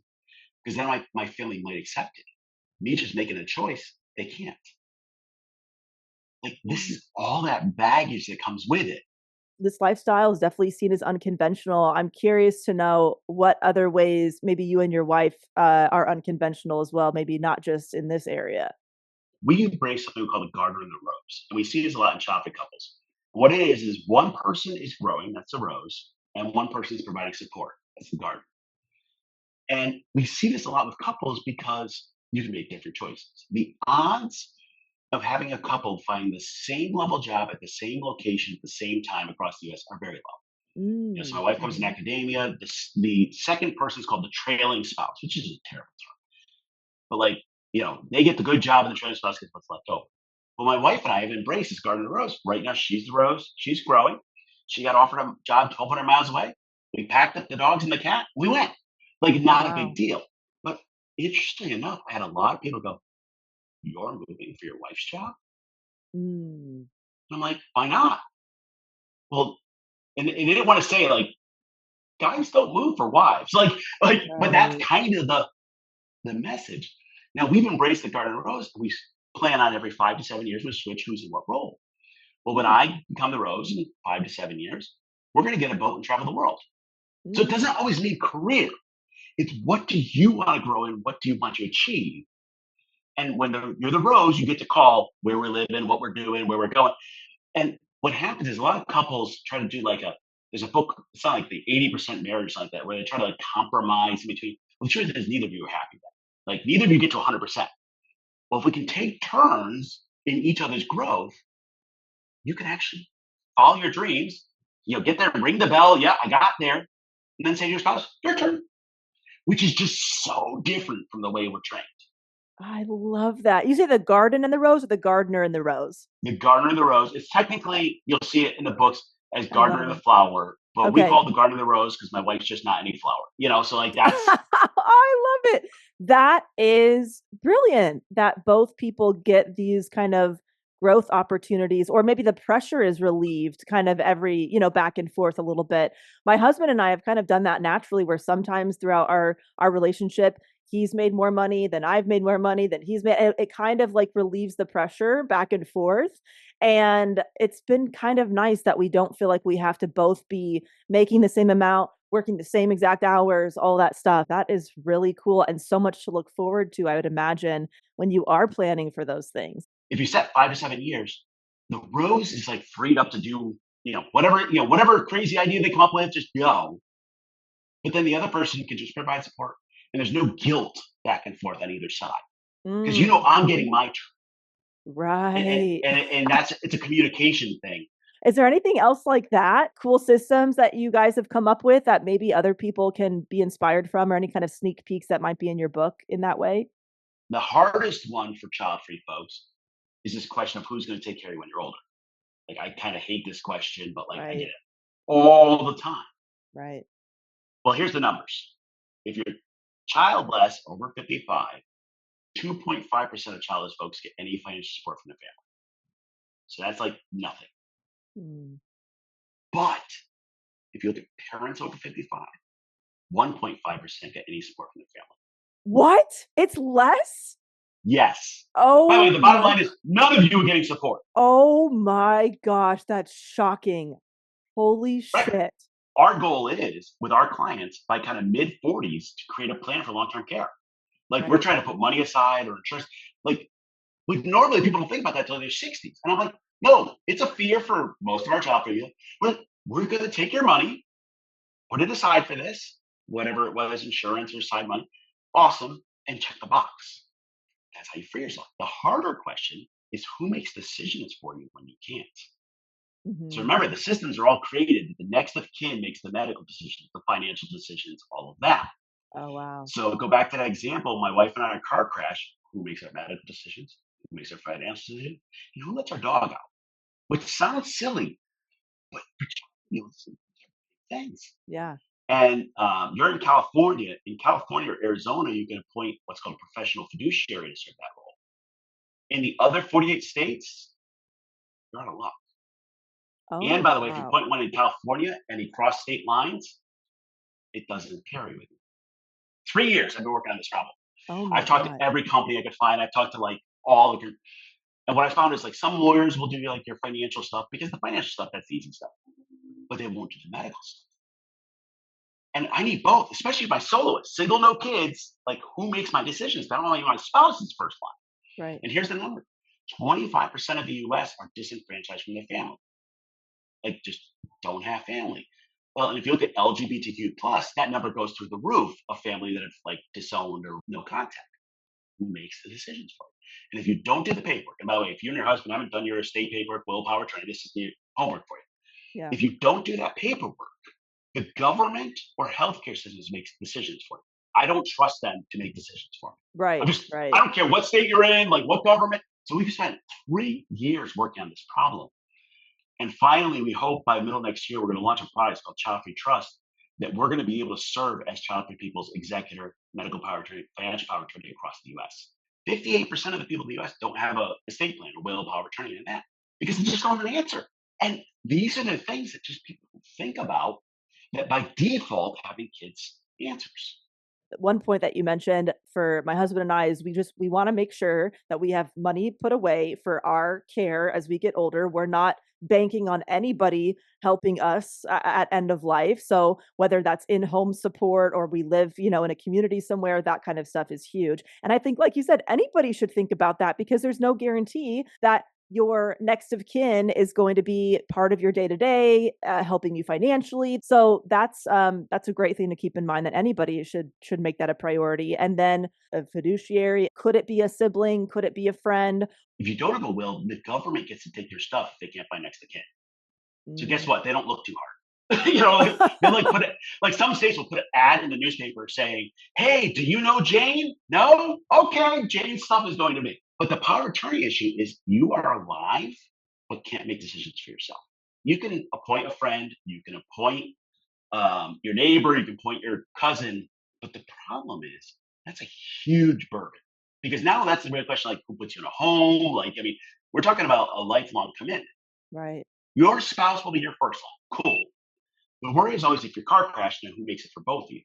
because then my family might accept it. Me just making a choice, they can't. Like this Mm. is all that baggage that comes with it. This lifestyle is definitely seen as unconventional. I'm curious to know what other ways maybe you and your wife, are unconventional as well, maybe not just in this area. We embrace something we call the garden and the rose, and we see this a lot in traffic couples. What it is one person is growing, that's the rose, and one person is providing support, that's the garden. And we see this a lot with couples because you can make different choices. The odds of having a couple find the same level job at the same location at the same time across the US are very low. So my Mm, wife comes in mhm. academia. The second person is called the trailing spouse, which is a terrible term. But like, they get the good job and the trailing spouse gets what's left over. Well, my wife and I have embraced this garden of the rose. Right now, she's the rose. She's growing. She got offered a job 1,200 miles away. We packed up the dogs and the cat. We went. Like, not a big Wow. deal. But interestingly enough, I had a lot of people go, you're moving for your wife's job? Mm. And I'm like, why not? Well, and they didn't want to say like guys don't move for wives. But that's Right. kind of the message. Now we've embraced the garden rose. We plan on every 5 to 7 years we switch who's in what role. Well, when Mm, I become the rose in 5 to 7 years, we're going to get a boat and travel the world. So it mm. doesn't always mean career. It's what do you want to grow in? What do you want to achieve? And when you're the rose, you get to call where we're living, what we're doing, where we're going. And what happens is a lot of couples try to do there's a book, it's not like the 80% marriage like that, where they try to compromise in between. Well, the truth is neither of you are happy then. Like neither of you get to 100%. Well, if we can take turns in each other's growth, you can actually follow your dreams, get there, ring the bell. Yeah, I got there. And then say to your spouse, your turn, which is just so different from the way we're trained. I love that. You say the garden and the rose or the gardener and the rose? The gardener of the rose. It's technically you'll see it in the books as I gardener love of the it. flower, but we Okay. call it the garden of the rose because my wife's just not any flower. So like that's I love it. That is brilliant that both people get these kind of growth opportunities, or maybe the pressure is relieved kind of every, back and forth a little bit. My husband and I have kind of done that naturally where sometimes throughout our relationship, he's made more money than I've made more money than he's made. It kind of like relieves the pressure back and forth. And it's been kind of nice that we don't feel like we have to both be making the same amount, working the same exact hours, all that stuff. That is really cool and so much to look forward to, I would imagine, when you are planning for those things. if you set 5 to 7 years, the rose is like freed up to do whatever crazy idea they come up with, just go. But then the other person can just provide support, and there's no guilt back and forth on either side because Mm, I'm getting my turn, right. and it's a communication thing. Is there anything else like that? Cool systems that you guys have come up with that maybe other people can be inspired from, or any kind of sneak peeks that might be in your book in that way? The hardest one for child-free folks is this question of who's going to take care of you when you're older. Like I kind of hate this question, but like I get Right, it all the time. right. Well, here's the numbers. If you're childless over 55, 2.5% of childless folks get any financial support from their family. So that's like nothing. Mm. But if you look at parents over 55, 1.5% get any support from their family. What? It's less? Yes. By the way, Oh the bottom my line is none of you are getting support, oh my gosh, that's shocking. Holy right? shit. Our goal is with our clients by kind of mid 40s to create a plan for long term care. Like we're Right. trying to put money aside or insurance. Like normally people don't think about that until their 60s. And I'm like, no, it's a fear for most of our child for you. We're going to take your money, put it aside for this, whatever it was, insurance or side money. Awesome. And check the box. That's how you free yourself. The harder question is who makes decisions for you when you can't? So Mhm. remember, the systems are all created. The next of kin makes the medical decisions, the financial decisions, all of that. Oh, wow. So go back to that example. My wife and I in a car crash. Who makes our medical decisions? Who makes our financial decisions? And who lets our dog out? Which sounds silly, but listen, things. Yeah. And you're in California. In California or Arizona, you can appoint what's called a professional fiduciary to serve that role. In the other 48 states, you're out of luck. And Oh, by the way, if you wow. appoint one in California and he cross state lines, it doesn't carry with you. 3 years I've been working on this problem. Oh my I've talked to god. every company I could find. I've talked to like all the, and what I found is like some lawyers will do like your financial stuff because the financial stuff, that's easy stuff, but they won't do the medical stuff. And I need both, especially my soloist, single, no kids. Like, who makes my decisions? Not only my spouse's first line. Right. And here's the number: 25% of the U.S. are disenfranchised from their family. Like, just don't have family. Well, and if you look at LGBTQ plus, that number goes through the roof. A family that have like disowned or no contact. Who makes the decisions for you? And if you don't do the paperwork, and by the way, if you and your husband haven't done your estate paperwork, will, power, attorney, this is the homework for you. Yeah. If you don't do that paperwork, the government or healthcare systems makes decisions for you. I don't trust them to make decisions for me. Right, I right. don't care what state you're in, like what government. So we've spent 3 years working on this problem. And finally, we hope by middle next year, we're going to launch a product called Childfree Trust that we're going to be able to serve as childfree people's executor, medical power attorney, financial power attorney across the US. 58% of the people in the US don't have a estate plan or will, power attorney in that because they just don't have an answer. And these are the things that just people think about that by default having kids answers. One point that you mentioned for my husband and I is we want to make sure that we have money put away for our care as we get older. We're not banking on anybody helping us at end of life. So whether that's in-home support or we live, in a community somewhere, that kind of stuff is huge. And I think, like you said, anybody should think about that because there's no guarantee that your next of kin is going to be part of your day to day, helping you financially. So that's a great thing to keep in mind that anybody should make that a priority. And then a fiduciary, could it be a sibling? Could it be a friend? If you don't have a will, the government gets to take your stuff if they can't find next of kin. So guess Mm. what? They don't look too hard. Like they'll like put it like some states will put an ad in the newspaper saying, "Hey, do you know Jane? No? Okay, Jane's stuff is going to me." But the power of attorney issue is you are alive but can't make decisions for yourself. You can appoint a friend, you can appoint your neighbor, you can appoint your cousin, but the problem is that's a huge burden because now that's the real question: like, who puts you in a home? Like, I mean, we're talking about a lifelong commitment. Right. Your spouse will be your first line. Cool. The worry is always if your car crashed, who makes it for both of you?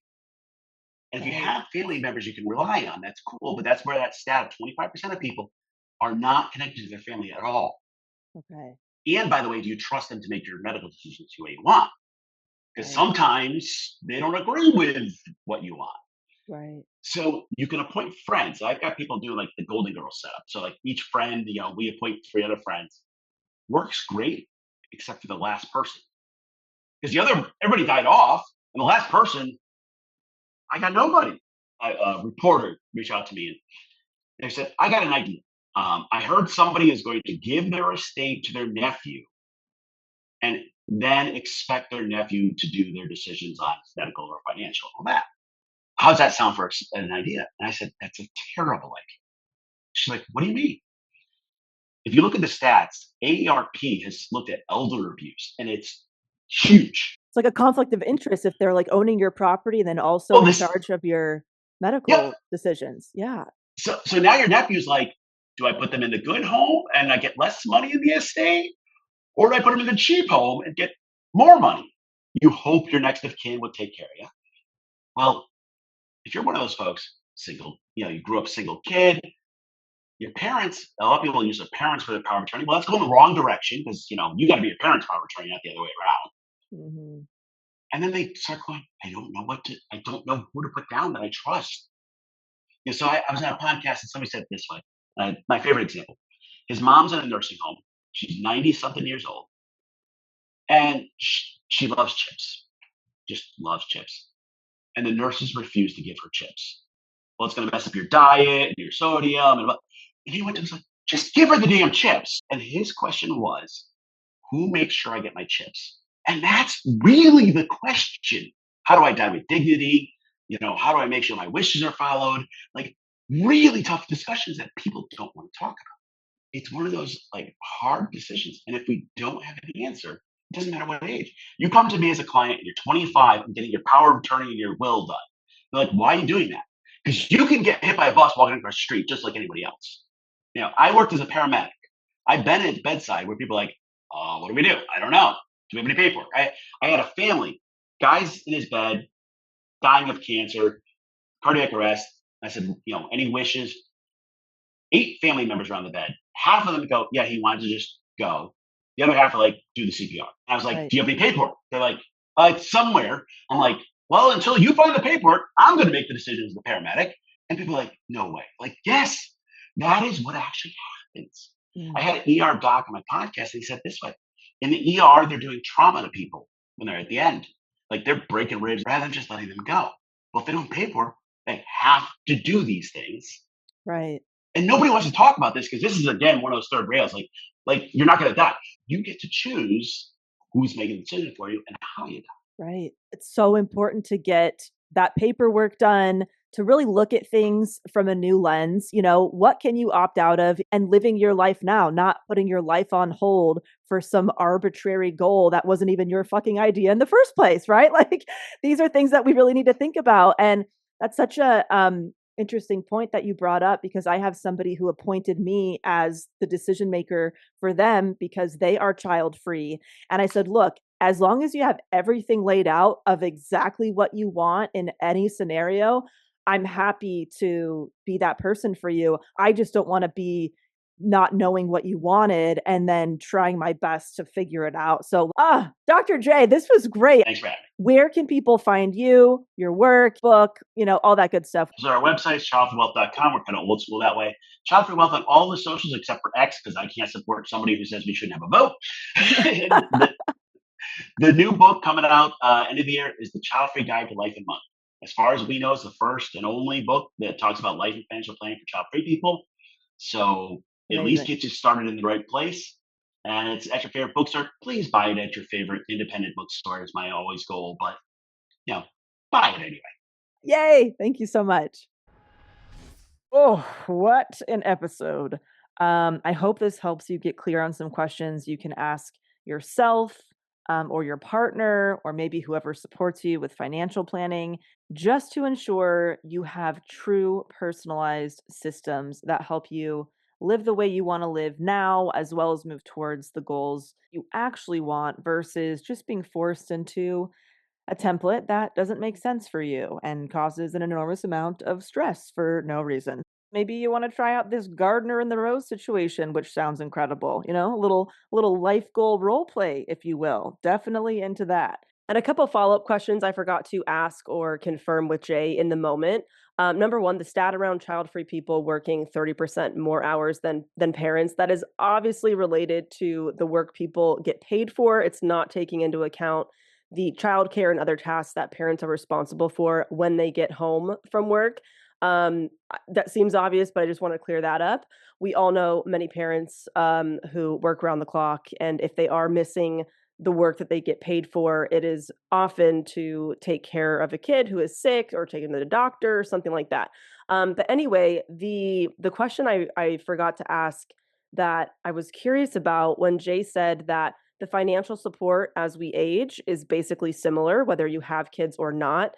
And if you Right. have family members you can rely on, that's cool. But that's where that stat of 25% of people are not connected to their family at all. Okay. And by the way, do you trust them to make your medical decisions the way you want? Because Right. sometimes they don't agree with what you want. Right. So you can appoint friends. I've got people do like the Golden Girls setup. So like each friend, we appoint 3 other friends. Works great. except for the last person. Because everybody died off, and the last person, I got nobody. A reporter reached out to me and they said, I got an idea. I heard somebody is going to give their estate to their nephew and then expect their nephew to do their decisions on medical or financial. All that. How does that sound for an idea? And I said, that's a terrible idea. She's like, what do you mean? If you look at the stats, AARP has looked at elder abuse and it's huge. It's like a conflict of interest if they're like owning your property and then also Well, in this, charge of your yeah. medical decisions. Yeah. So now your nephew's like, do I put them in the good home and I get less money in the estate? Or do I put them in the cheap home and get more money? You hope your next of kin would take care of you. Well, if you're one of those folks, single, you grew up single kid, your parents, a lot of people use their parents for their power of attorney. Well, that's going the wrong direction because, you got to be your parents' power of attorney, not the other way around. Hmm. And then they start going, I don't know who to put down that I trust. So I was on a podcast and somebody said it this way. My favorite example. His mom's in a nursing home. She's 90 something years old. And she loves chips, just loves chips. And the nurses refuse to give her chips. Well, it's going to mess up your diet and your sodium. And he went to him and said, just give her the damn chips. And his question was, who makes sure I get my chips? And that's really the question. How do I die with dignity? How do I make sure my wishes are followed? Like really tough discussions that people don't want to talk about. It's one of those like hard decisions. And if we don't have an answer, it doesn't matter what age. You come to me as a client and you're 25 and getting your power of attorney and your will done. They're like, why are you doing that? Because you can get hit by a bus walking across the street just like anybody else. I worked as a paramedic. I've been at the bedside where people are like, what do we do? I don't know. Do we have any paperwork? I had a family, guys in his bed, dying of cancer, cardiac arrest. I said, any wishes? 8 family members around the bed. Half of them go, yeah, he wanted to just go. The other half are like, do the CPR. I was like, Right. do you have any paperwork? They're like, it's somewhere. I'm like, well, until you find the paperwork, I'm going to make the decision as the paramedic. And people are like, no way. Like, yes, that is what actually happens. I had an ER doc on my podcast, and he said this way. In the ER, they're doing trauma to people when they're at the end. Like they're breaking ribs rather than just letting them go. Well, if they don't have paperwork, they have to do these things. Right. And nobody wants to talk about this because this is, again, one of those third rails. Like you're not going to die. You get to choose who's making the decision for you and how you die. Right. It's so important to get that paperwork done, to really look at things from a new lens. What can you opt out of and living your life now, not putting your life on hold for some arbitrary goal that wasn't even your fucking idea in the first place, right? Like these are things that we really need to think about. And that's such a interesting point that you brought up because I have somebody who appointed me as the decision maker for them because they are child free. And I said, look, as long as you have everything laid out of exactly what you want in any scenario, I'm happy to be that person for you. I just don't want to be not knowing what you wanted and then trying my best to figure it out. So, Dr. J, this was great. Thanks for having me. Where can people find you, your work, book, all that good stuff? So our website is childfreewealth.com. We're kind of old school that way. Child Free Wealth on all the socials except for X because I can't support somebody who says we shouldn't have a vote. The new book coming out end of the year is The Child Free Guide to Life and Money. As far as we know, it's the first and only book that talks about life and financial planning for child-free people. So at least get you started in the right place. And it's at your favorite bookstore. Please buy it at your favorite independent bookstore is my always goal. But, buy it anyway. Yay. Thank you so much. Oh, what an episode. I hope this helps you get clear on some questions you can ask yourself or your partner, or maybe whoever supports you with financial planning, just to ensure you have true personalized systems that help you live the way you want to live now, as well as move towards the goals you actually want versus just being forced into a template that doesn't make sense for you and causes an enormous amount of stress for no reason. Maybe you want to try out this gardener in the rose situation, which sounds incredible. A little life goal role play, if you will. Definitely into that. And a couple follow-up questions I forgot to ask or confirm with Jay in the moment. Number one, the stat around child-free people working 30% more hours than parents, that is obviously related to the work people get paid for. It's not taking into account the childcare and other tasks that parents are responsible for when they get home from work. That seems obvious, but I just want to clear that up. We all know many parents who work around the clock, and if they are missing the work that they get paid for, it is often to take care of a kid who is sick or take them to the doctor or something like that. But anyway, the question I forgot to ask that I was curious about when Jay said that the financial support as we age is basically similar, whether you have kids or not.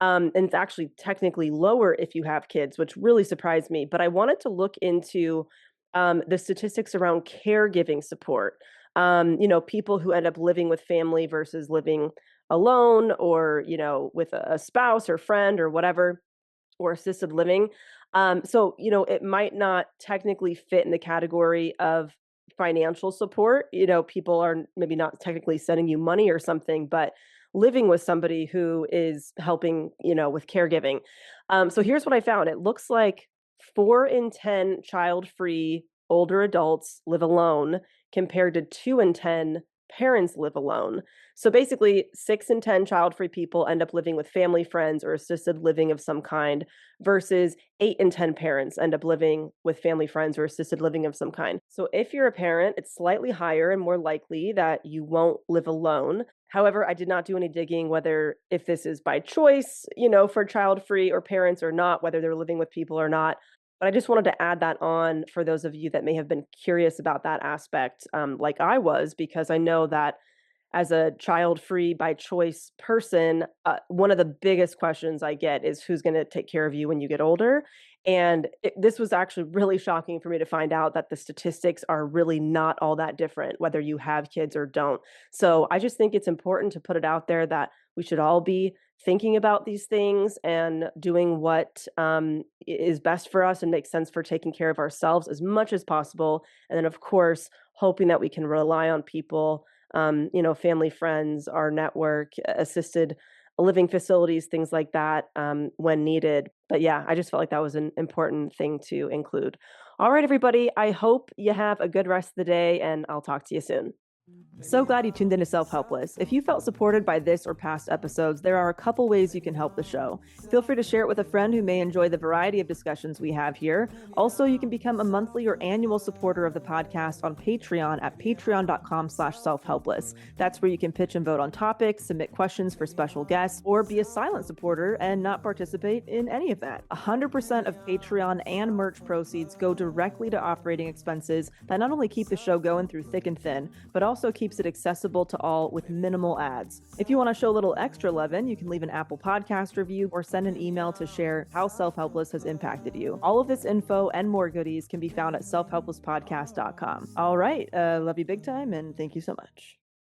And it's actually technically lower if you have kids, which really surprised me. But I wanted to look into the statistics around caregiving support. People who end up living with family versus living alone or, with a spouse or friend or whatever, or assisted living. It might not technically fit in the category of financial support. People are maybe not technically sending you money or something, but living with somebody who is helping, with caregiving. So here's what I found. It looks like 4 in 10 child-free older adults live alone compared to 2 in 10 parents live alone. So basically, 6 in 10 child-free people end up living with family, friends, or assisted living of some kind, versus 8 in 10 parents end up living with family, friends, or assisted living of some kind. So if you're a parent, it's slightly higher and more likely that you won't live alone. However, I did not do any digging whether if this is by choice, for child-free or parents or not, whether they're living with people or not. But I just wanted to add that on for those of you that may have been curious about that aspect, like I was, because I know that as a child-free by choice person, one of the biggest questions I get is who's going to take care of you when you get older. And this was actually really shocking for me to find out that the statistics are really not all that different, whether you have kids or don't. So I just think it's important to put it out there that we should all be thinking about these things and doing what is best for us and makes sense for taking care of ourselves as much as possible. And then, of course, hoping that we can rely on people, family, friends, our network, assisted living facilities, things like that, when needed. But yeah, I just felt like that was an important thing to include. All right, everybody, I hope you have a good rest of the day, and I'll talk to you soon. So glad you tuned into Self-Helpless. If you felt supported by this or past episodes, there are a couple ways you can help the show. Feel free to share it with a friend who may enjoy the variety of discussions we have here. Also, you can become a monthly or annual supporter of the podcast on Patreon at patreon.com/selfhelpless. That's where you can pitch and vote on topics, submit questions for special guests, or be a silent supporter and not participate in any of that. 100% of Patreon and merch proceeds go directly to operating expenses that not only keep the show going through thick and thin, but also keeps it accessible to all with minimal ads. If you want to show a little extra lovin', you can leave an Apple Podcast review or send an email to share how Self-Helpless has impacted you. All of this info and more goodies can be found at selfhelplesspodcast.com. All right, love you big time, and thank you so much.